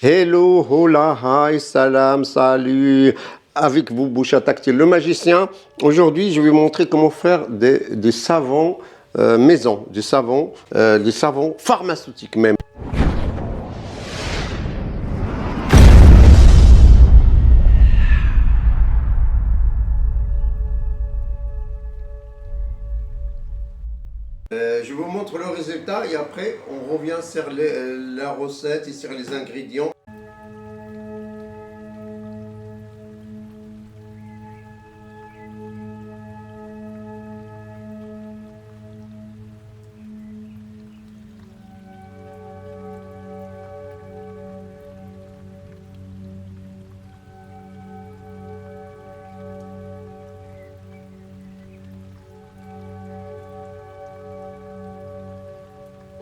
Hello, hola, hi, salam, salut. Avec vous, Boucha Tactile, le magicien. Aujourd'hui, je vais vous montrer comment faire des savons maison, des savons pharmaceutiques même. Je vous montre le résultat et après on revient sur la recette et sur les ingrédients.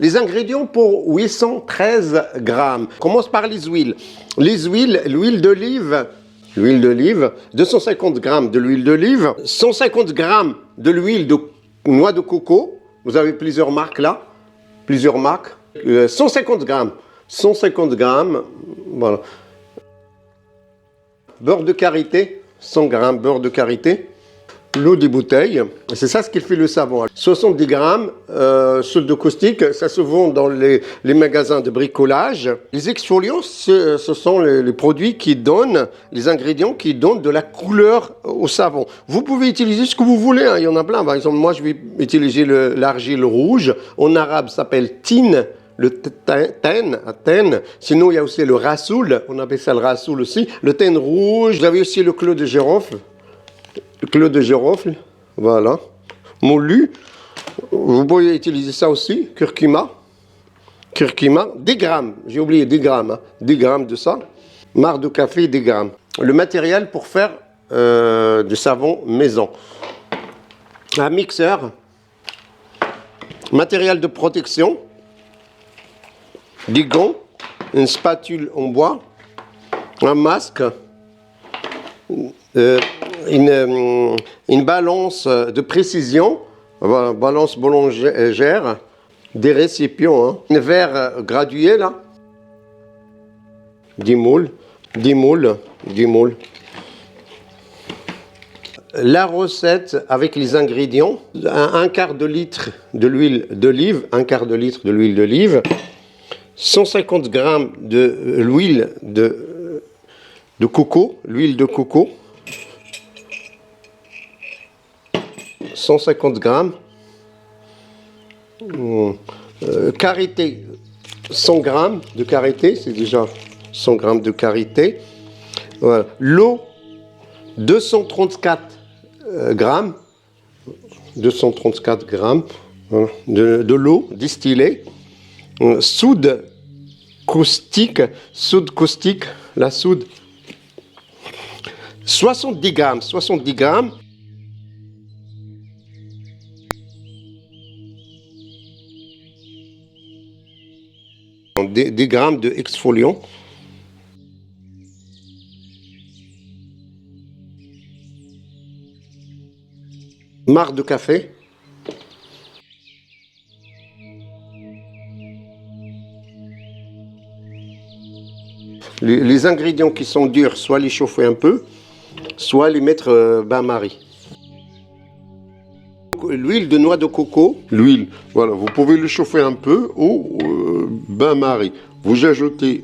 Les ingrédients pour 813 grammes. On commence par les huiles. L'huile d'olive, 250 grammes de l'huile d'olive, 150 grammes de l'huile de noix de coco. Vous avez plusieurs marques là, plusieurs marques. 150 grammes, voilà. Beurre de karité, 100 grammes beurre de karité. L'eau des bouteilles, c'est ça ce qui fait le savon. 70 grammes soude de caustique, ça se vend dans les magasins de bricolage. Les exfoliants, ce sont les produits qui donnent, les ingrédients qui donnent de la couleur au savon. Vous pouvez utiliser ce que vous voulez, hein. Il y en a plein. Par exemple, moi je vais utiliser l'argile rouge, en arabe ça s'appelle tin. Le thym, sinon il y a aussi le rassoul, on appelle ça le rassoul aussi. Le thym rouge, vous avez aussi le clou de girofle. Le clou de girofle, voilà, moulu. Vous pouvez utiliser ça aussi, curcuma, 10 grammes, j'ai oublié 10 grammes, hein, 10 grammes de ça. Marc de café, 10 grammes. Le matériel pour faire du savon maison. Un mixeur, matériel de protection, des gants, une spatule en bois, un masque, une balance de précision, voilà, balance boulangère, des récipients, hein. Un verre gradué là, 10 moules. La recette avec les ingrédients, un quart de litre de l'huile d'olive, 150 grammes de l'huile de coco, 150 grammes. Karité, 100 grammes de karité, c'est déjà 100 grammes de karité. Voilà. L'eau, 234 grammes, voilà, de l'eau distillée. Soude caustique, la soude, 70 grammes. Des grammes de exfoliant. Marc de café. Les ingrédients qui sont durs, soit les chauffer un peu, soit les mettre bain-marie. L'huile de noix de coco, voilà, vous pouvez le chauffer un peu au bain-marie. Vous ajoutez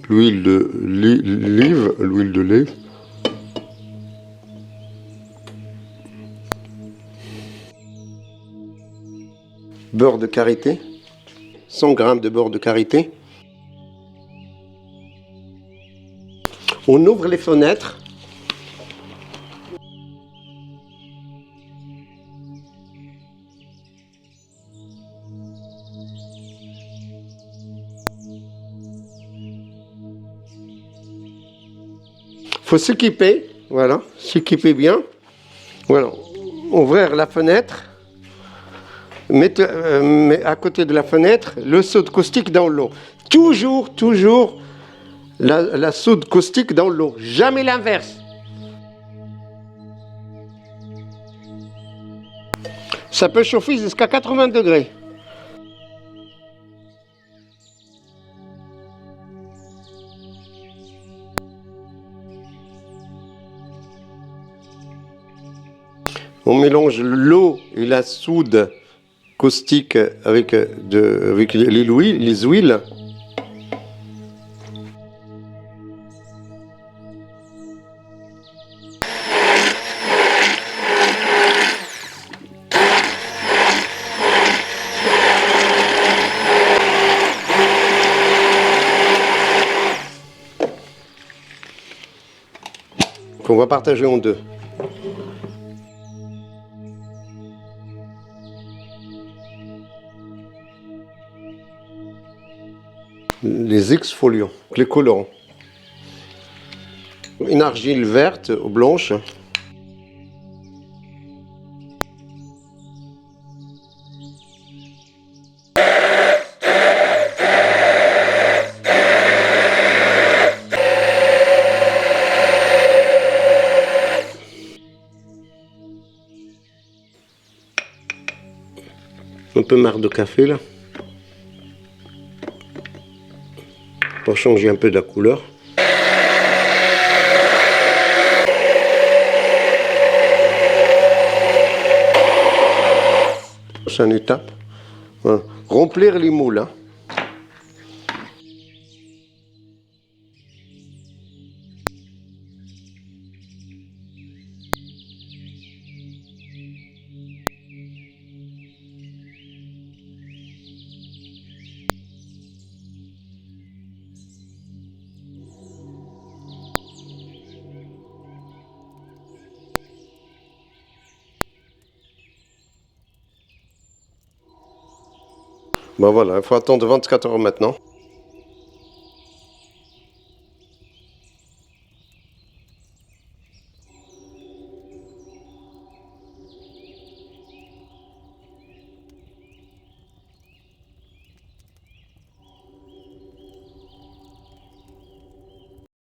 l'huile d'olive, beurre de karité, 100 grammes de beurre de karité. On ouvre les fenêtres. Faut s'équiper, voilà, s'équiper bien. Voilà, ouvrir la fenêtre. Mettre à côté de la fenêtre le soude caustique dans l'eau. Toujours la soude caustique dans l'eau, jamais l'inverse. Ça peut chauffer jusqu'à 80 degrés. On mélange l'eau et la soude caustique avec les huiles. Qu'on va partager en deux. Les exfoliants, les colorants. Une argile verte ou blanche. Un peu marre de café là. Pour changer un peu de la couleur. Prochaine étape, voilà. Remplir les moules. Hein. Bon voilà, il faut attendre 24 heures maintenant.